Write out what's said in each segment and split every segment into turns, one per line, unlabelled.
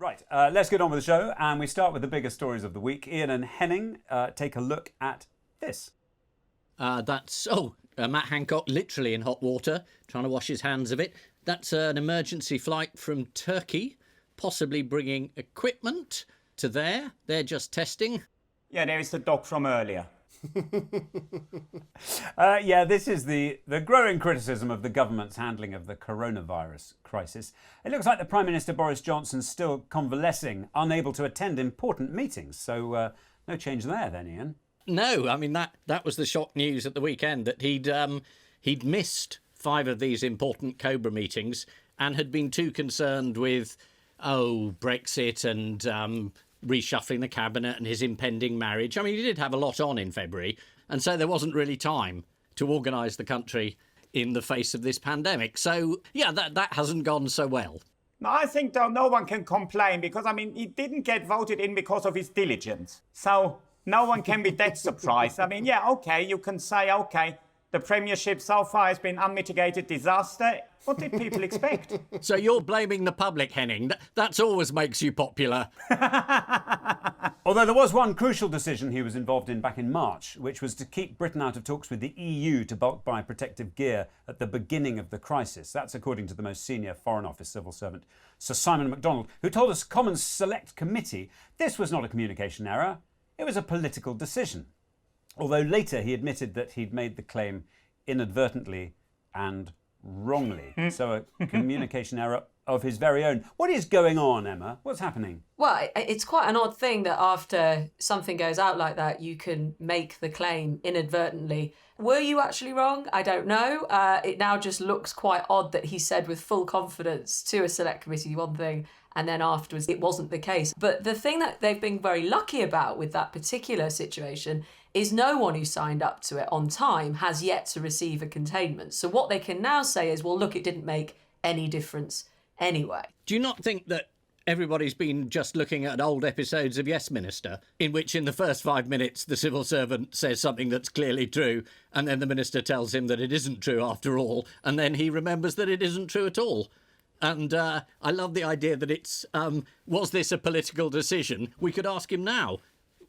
Right, let's get on with the show, and we start with the biggest stories of the week. Ian and Henning take a look at this.
Matt Hancock literally in hot water, trying to wash his hands of it. That's an emergency flight from Turkey, possibly bringing equipment to there. They're just testing.
Yeah, there is the doc from earlier.
This is the growing criticism of the government's handling of the coronavirus crisis. It looks like the Prime Minister Boris Johnson's still convalescing, unable to attend important meetings. So no change there then, Ian.
No, I mean, that was the shock news at the weekend, that he'd missed 5 of these important Cobra meetings and had been too concerned with, Brexit and reshuffling the cabinet and his impending marriage. I mean, he did have a lot on in February, and so there wasn't really time to organise the country in the face of this pandemic. So, yeah, that hasn't gone so well.
No, I think no one can complain because, I mean, he didn't get voted in because of his diligence. So no one can be that surprised. I mean, yeah, OK, you can say, OK, the Premiership so far has been unmitigated disaster. What did people expect?
So you're blaming the public, Henning. That always makes you popular.
Although there was one crucial decision he was involved in back in March, which was to keep Britain out of talks with the EU to bulk buy protective gear at the beginning of the crisis. That's according to the most senior Foreign Office civil servant, Sir Simon MacDonald, who told us Commons Select Committee this was not a communication error, it was a political decision. Although later he admitted that he'd made the claim inadvertently and wrongly. So a communication error of his very own. What is going on, Emma? What's happening?
Well, it's quite an odd thing that after something goes out like that, you can make the claim inadvertently. Were you actually wrong? I don't know. It now just looks quite odd that he said with full confidence to a select committee one thing, and then afterwards it wasn't the case. But the thing that they've been very lucky about with that particular situation is no one who signed up to it on time has yet to receive a containment. So what they can now say is, well, look, it didn't make any difference anyway.
Do you not think that everybody's been just looking at old episodes of Yes Minister, in which in the first 5 minutes the civil servant says something that's clearly true, and then the minister tells him that it isn't true after all, and then he remembers that it isn't true at all? And I love the idea that it's, was this a political decision? We could ask him now.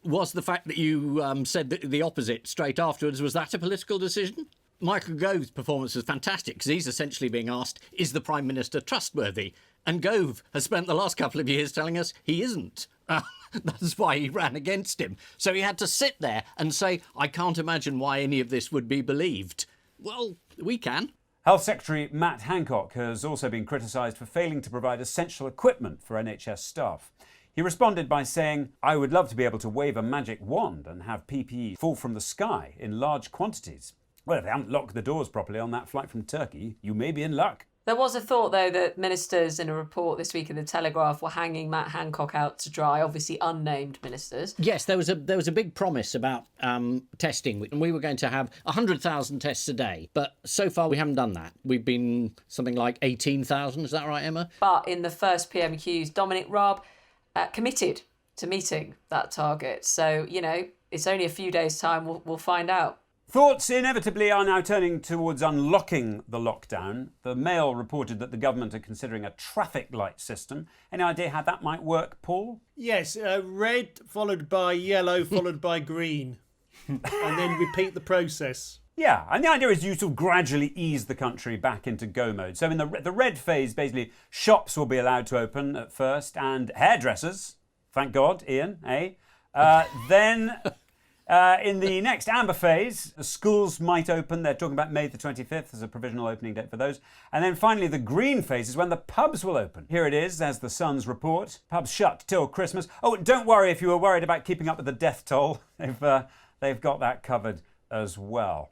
Was the fact that you said the opposite straight afterwards, was that a political decision? Michael Gove's performance was fantastic because he's essentially being asked, is the Prime Minister trustworthy? And Gove has spent the last couple of years telling us he isn't. That's why he ran against him. So he had to sit there and say, I can't imagine why any of this would be believed. Well, we can.
Health Secretary Matt Hancock has also been criticised for failing to provide essential equipment for NHS staff. He responded by saying, I would love to be able to wave a magic wand and have PPE fall from the sky in large quantities. Well, if they haven't locked the doors properly on that flight from Turkey, you may be in luck.
There was a thought, though, that ministers in a report this week in the Telegraph were hanging Matt Hancock out to dry, obviously unnamed ministers.
Yes, there was a big promise about testing. We were going to have 100,000 tests a day, but so far we haven't done that. We've been something like 18,000, is that right, Emma?
But in the first PMQs, Dominic Raab committed to meeting that target. So, it's only a few days' time, we'll find out.
Thoughts inevitably are now turning towards unlocking the lockdown. The Mail reported that the government are considering a traffic light system. Any idea how that might work, Paul?
Yes, red followed by yellow followed by green. And then repeat the process.
Yeah, and the idea is you sort of gradually ease the country back into go mode. So in the red phase, basically, shops will be allowed to open at first, and hairdressers, thank God, Ian, eh? Then in the next amber phase, the schools might open. They're talking about May the 25th as a provisional opening date for those. And then finally, the green phase is when the pubs will open. Here it is, as the Sun's report. Pubs shut till Christmas. Oh, don't worry if you were worried about keeping up with the death toll. They've got that covered as well.